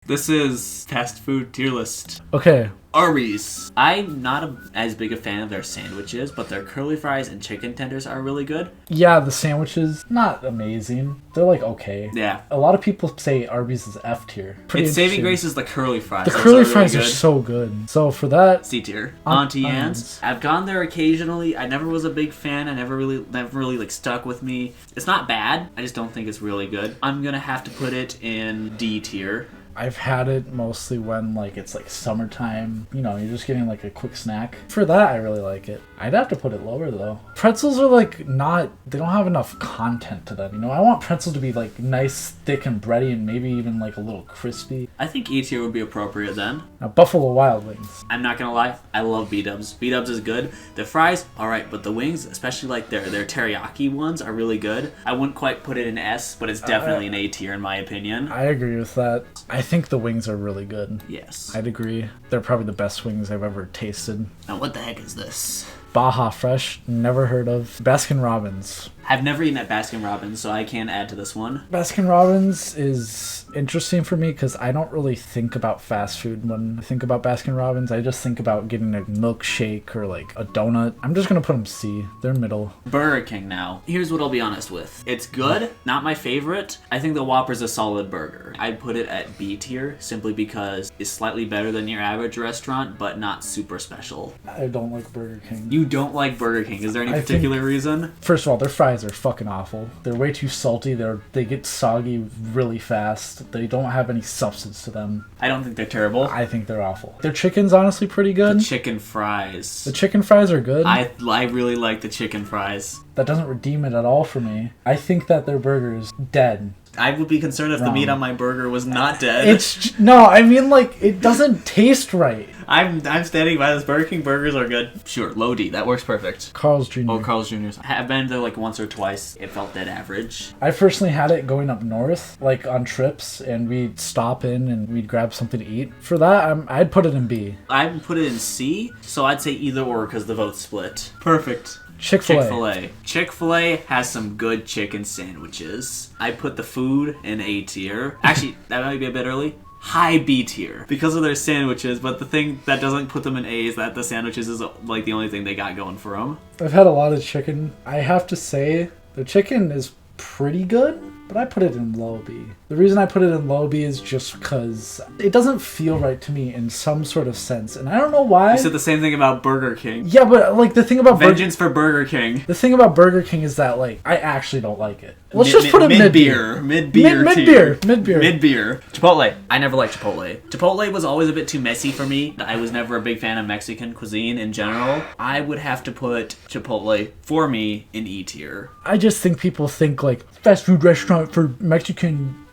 This is fast food tier list. Okay. Arby's. I'm not as big a fan of their sandwiches, but their curly fries and chicken tenders are really good. Yeah, the sandwiches, not amazing. They're like okay. Yeah. A lot of people say Arby's is F tier. Its saving grace is the curly fries. The curly fries are so good. So for that, C tier. Auntie Anne's. I've gone there occasionally. I never was a big fan. I never really like stuck with me. It's not bad. I just don't think it's really good. I'm gonna have to put it in D tier. I've had it mostly when like it's like summertime. You know, you're just getting like a quick snack. For that, I really like it. I'd have to put it lower though. Pretzels are like not, they don't have enough content to them. You know, I want pretzels to be like nice, thick and bready and maybe even like a little crispy. I think E tier would be appropriate then. Now, Buffalo Wild Wings. I'm not gonna lie, I love B-dubs. B-dubs is good. The fries, alright, but the wings, especially like their teriyaki ones, are really good. I wouldn't quite put it in S, but it's definitely an A tier in my opinion. I agree with that. I think the wings are really good. Yes. I'd agree. They're probably the best wings I've ever tasted. Now what the heck is this? Baja Fresh, never heard of. Baskin Robbins. I've never eaten at Baskin Robbins, so I can't add to this one. Baskin Robbins is interesting for me because I don't really think about fast food when I think about Baskin Robbins. I just think about getting a milkshake or like a donut. I'm just gonna put them C. They're middle. Burger King now. Here's what I'll be honest with. It's good, not my favorite. I think the Whopper's a solid burger. I'd put it at B tier simply because it's slightly better than your average restaurant, but not super special. I don't like Burger King. You don't like Burger King. Is there any particular reason? First of all, their fries are fucking awful. They're way too salty. They get soggy really fast. They don't have any substance to them. I don't think they're terrible. I think they're awful. Their chicken's honestly pretty good. The chicken fries. The chicken fries are good. I really like the chicken fries. That doesn't redeem it at all for me. I think that their burger is dead. I would be concerned if the meat on my burger was not dead. No, I mean like it doesn't taste right. I'm standing by this. Burger King burgers are good. Sure, low D. That works perfect. Carl's Jr. Oh, Carl's Jr. I've been there like once or twice. It felt dead average. I personally had it going up north, like on trips, and we'd stop in and we'd grab something to eat. For that, I'd put it in B. I'd put it in C, so I'd say either or because the vote's split. Perfect. Chick-fil-A. Chick-fil-A has some good chicken sandwiches. I put the food in A tier. Actually, that might be a bit early. High B tier because of their sandwiches, but the thing that doesn't put them in A is that the sandwiches is like the only thing they got going for them. I've had a lot of chicken. I have to say the chicken is pretty good, but I put it in low B. The reason I put it in low B is just because it doesn't feel right to me in some sort of sense, and I don't know why. You said the same thing about Burger King. Yeah, but like the thing about Vengeance for Burger King. The thing about Burger King is that like I actually don't like it. Let's just put it mid-beer. Mid-beer. Mid-beer. Chipotle. I never liked Chipotle. Chipotle was always a bit too messy for me. I was never a big fan of Mexican cuisine in general. I would have to put Chipotle, for me, in E tier. I just think people think like fast food restaurant for Mexican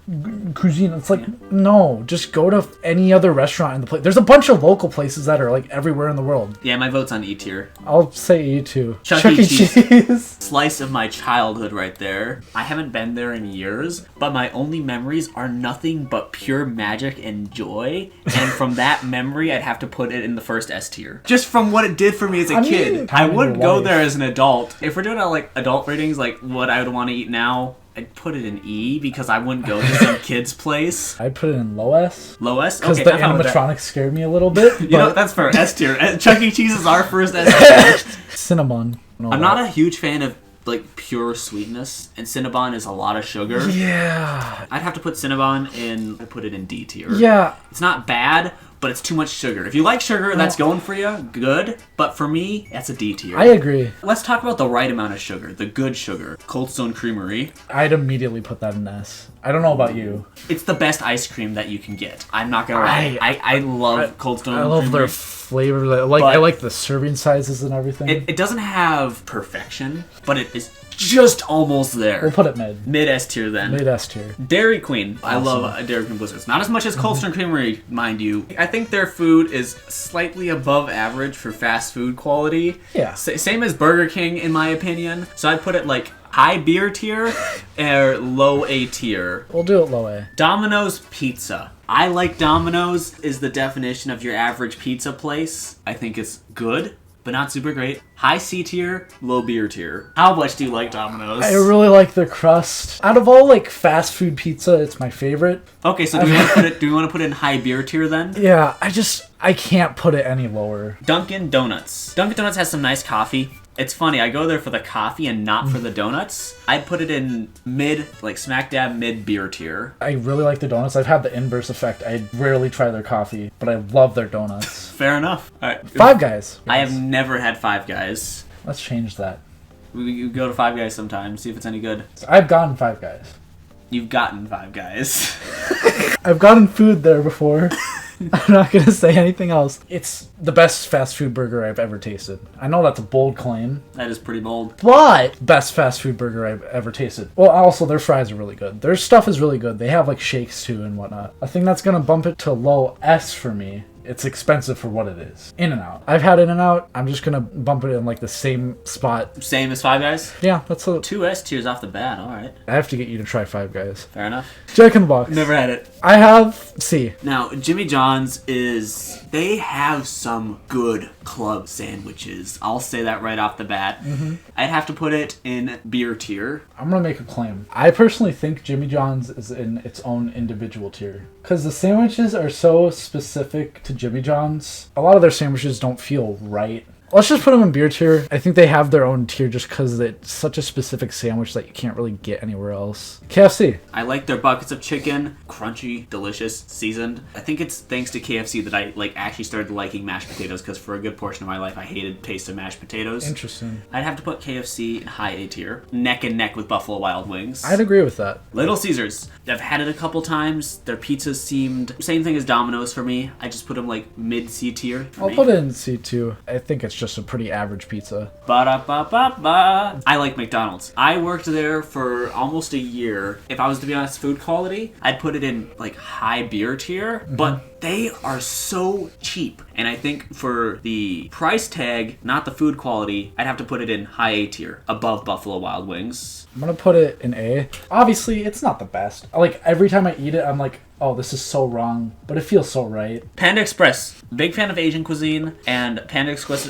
cuisine. It's like, no, just go to any other restaurant in the place. There's a bunch of local places that are like everywhere in the world. Yeah, my vote's on E tier. I'll say E too. Chuck E. Cheese. Slice of my childhood right there. I haven't been there in years, but my only memories are nothing but pure magic and joy. And from that memory, I'd have to put it in the first S tier. Just from what it did for me as a kid. I wouldn't go there as an adult. If we're doing like adult ratings, like what I would want to eat now, I'd put it in E because I wouldn't go to some kid's place. I'd put it in low S. Low S? Because the animatronics scared me a little bit. You know, that's for S tier. Chuck E. Cheese is our first S tier. Cinnamon. I'm not a huge fan of like pure sweetness, and Cinnabon is a lot of sugar. Yeah. I'd have to put Cinnabon in, I'd put it in D tier. Yeah. It's not bad, but it's too much sugar. If you like sugar, that's going for you, good. But for me, that's a D tier. I agree. Let's talk about the right amount of sugar, the good sugar. Cold Stone Creamery. I'd immediately put that in S. I don't know about you. It's the best ice cream that you can get. I'm not gonna lie. I love Cold Stone Creamery. I love their flavor. I like the serving sizes and everything. It doesn't have perfection, but it is just almost there. We'll put it mid. Mid S tier then. Mid S tier. Dairy Queen. Awesome. I love Dairy Queen Blizzards. Not as much as Cold Stone Creamery, mind you. I think their food is slightly above average for fast food quality. Yeah. Same as Burger King, in my opinion. So I'd put it like high beer tier or low A tier. We'll do it low A. Domino's Pizza. I like Domino's is the definition of your average pizza place. I think it's good, but not super great. High C tier, low beer tier. How much do you like Domino's? I really like their crust. Out of all like fast food pizza, it's my favorite. Okay, so do we want to put it in high beer tier then? Yeah, I can't put it any lower. Dunkin' Donuts. Dunkin' Donuts has some nice coffee. It's funny, I go there for the coffee and not for the donuts. I'd put it in mid, like smack dab mid beer tier. I really like the donuts. I've had the inverse effect. I rarely try their coffee, but I love their donuts. Fair enough. All right. Five Guys. I have never had Five Guys. Let's change that. We go to Five Guys sometime, see if it's any good. So I've gotten Five Guys. You've gotten Five Guys. I've gotten food there before. I'm not going to say anything else. It's the best fast food burger I've ever tasted. I know that's a bold claim. That is pretty bold. But best fast food burger I've ever tasted. Well, also, their fries are really good. Their stuff is really good. They have, like, shakes, too, and whatnot. I think that's going to bump it to low S for me. It's expensive for what it is. In-N-Out. I've had In-N-Out. I'm just going to bump it in, like, the same spot. Same as Five Guys? Yeah, that's a... 2 S tiers off the bat, alright. I have to get you to try Five Guys. Fair enough. Jack in the Box. Never had it. I have C. Now, Jimmy John's is... They have some good club sandwiches. I'll say that right off the bat. I'd have to put it in beer tier. I'm going to make a claim. I personally think Jimmy John's is in its own individual tier. Because the sandwiches are so specific to Jimmy John's. A lot of their sandwiches don't feel right. Let's just put them in beer tier. I think they have their own tier just because it's such a specific sandwich that you can't really get anywhere else. KFC. I like their buckets of chicken. Crunchy, delicious, seasoned. I think it's thanks to KFC that I actually started liking mashed potatoes because for a good portion of my life I hated the taste of mashed potatoes. Interesting. I'd have to put KFC in high A tier. Neck and neck with Buffalo Wild Wings. I'd agree with that. Little Caesars. I've had it a couple times. Their pizzas seemed... Same thing as Domino's for me. I just put them like mid C tier. I'll put it in C too. I think it's just a pretty average pizza. Ba-da-ba-ba-ba. I like McDonald's. I worked there for almost a year. If I was to be honest, food quality, I'd put it in like high beer tier, but they are so cheap. And I think for the price tag, not the food quality, I'd have to put it in high A tier, above Buffalo Wild Wings. I'm gonna put it in A. Obviously, it's not the best. Like, every time I eat it, I'm like, oh, this is so wrong, but it feels so right. Panda Express. Big fan of Asian cuisine, and Panda Express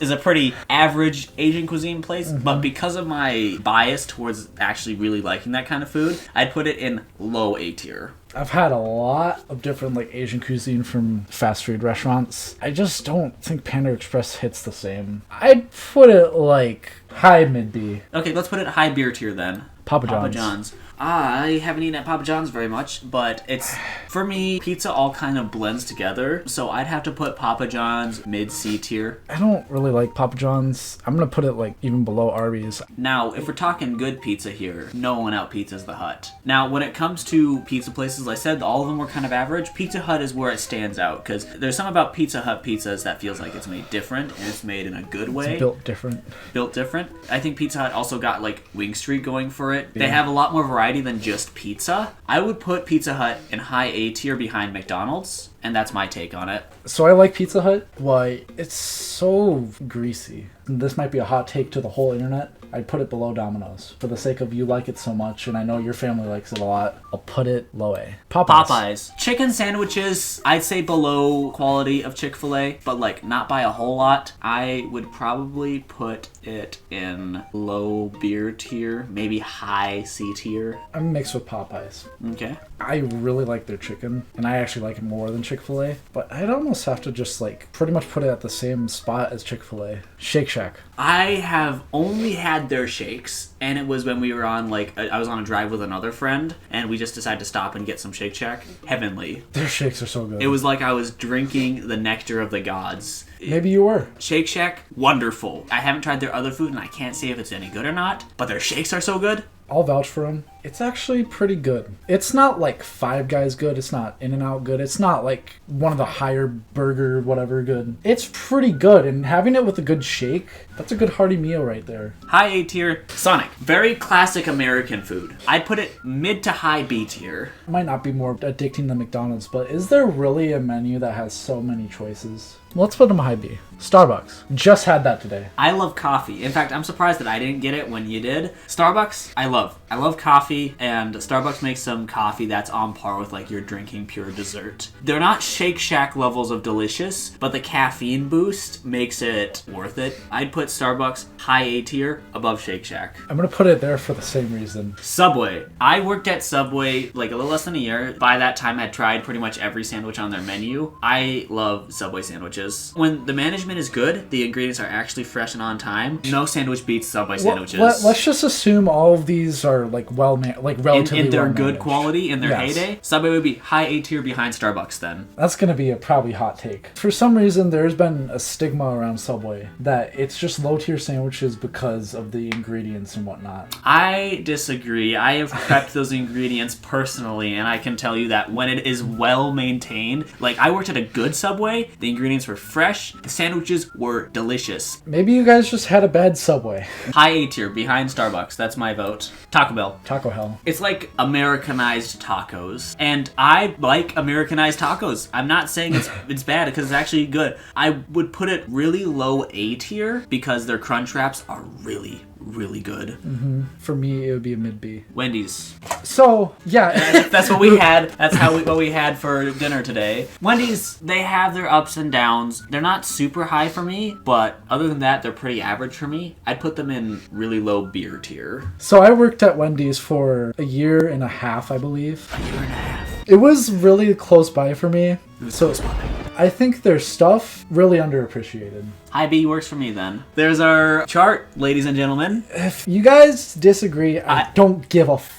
is a pretty average Asian cuisine place, but because of my bias towards actually really liking that kind of food, I'd put it in low A tier. I've had a lot of different like Asian cuisine from fast food restaurants. I just don't think Panda Express hits the same. I'd put it like high mid B. Okay, let's put it high beer tier then. Papa John's. I haven't eaten at Papa John's very much, but it's, for me, pizza all kind of blends together, so I'd have to put Papa John's mid-C tier. I don't really like Papa John's. I'm gonna put it like even below Arby's. Now, if we're talking good pizza here, no one out-pizzas the Hut. Now, when it comes to pizza places, I said all of them were kind of average. Pizza Hut is where it stands out, because there's something about Pizza Hut pizzas that feels like it's made different, and it's made in a good way. It's built different. Built different. I think Pizza Hut also got, like, Wing Street going for it. Yeah. They have a lot more variety than just pizza. I would put Pizza Hut in high A tier behind McDonald's, and that's my take on it. So I like Pizza Hut. Why? It's so greasy. This might be a hot take to the whole internet. I'd put it below Domino's. For the sake of you like it so much, and I know your family likes it a lot, I'll put it low A. Popeyes. Chicken sandwiches, I'd say below quality of Chick-fil-A, but like not by a whole lot. I would probably put it in low beer tier, maybe high C tier. I'm mixed with Popeyes. Okay. I really like their chicken, and I actually like it more than Chick-fil-A, but I'd almost have to just like pretty much put it at the same spot as Chick-fil-A. Shake Shack. I have only had their shakes, and it was when we were on I was on a drive with another friend, and we just decided to stop and get some Shake Shack. Heavenly. Their shakes are so good. It was like I was drinking the nectar of the gods. Maybe you were. Shake Shack, wonderful. I haven't tried their other food, and I can't say if it's any good or not, but their shakes are so good. I'll vouch for them. It's actually pretty good. It's not like Five Guys good. It's not In-N-Out good. It's not like one of the higher burger whatever good. It's pretty good, and having it with a good shake, that's a good hearty meal right there. High A tier, Sonic. Very classic American food. I'd put it mid to high B tier. Might not be more addicting than McDonald's, but is there really a menu that has so many choices? Let's put them high B. Starbucks. Just had that today. I love coffee. In fact, I'm surprised that I didn't get it when you did. Starbucks, I love. I love coffee. coffee, and Starbucks makes some coffee that's on par with like you're drinking pure dessert. They're not Shake Shack levels of delicious, but the caffeine boost makes it worth it. I'd put Starbucks high A tier above Shake Shack. I'm gonna put it there for the same reason. Subway. I worked at Subway like a little less than a year. By that time, I'd tried pretty much every sandwich on their menu. I love Subway sandwiches. When the management is good, the ingredients are actually fresh and on time. No sandwich beats Subway sandwiches. Let's just assume all of these are like relatively in their well good managed. quality, in their Yes. heyday. Subway would be high A tier behind Starbucks then. That's gonna be a probably hot take. For some reason, there's been a stigma around Subway that it's just low tier sandwiches because of the ingredients and whatnot. I disagree. I have prepped those ingredients personally, and I can tell you that when it is well maintained, like I worked at a good Subway, the ingredients were fresh, the sandwiches were delicious. Maybe you guys just had a bad Subway. High A tier behind Starbucks. That's my vote. Taco Bell. Taco Hell. It's like Americanized tacos, and I like Americanized tacos. I'm not saying it's bad because it's actually good. I would put it really low A tier because their crunch wraps are really good. For me, it would be a mid B. Wendy's. So yeah, That's what we had. That's what we had for dinner today. Wendy's, they have their ups and downs. They're not super high for me, but other than that, they're pretty average for me. I'd put them in really low beer tier. so I worked at Wendy's for a year and a half, I believe. A year and a half. It was really close by for me. It was close by. I think their stuff really underappreciated. High B works for me then. There's our chart, ladies and gentlemen. If you guys disagree, I don't give a fuck.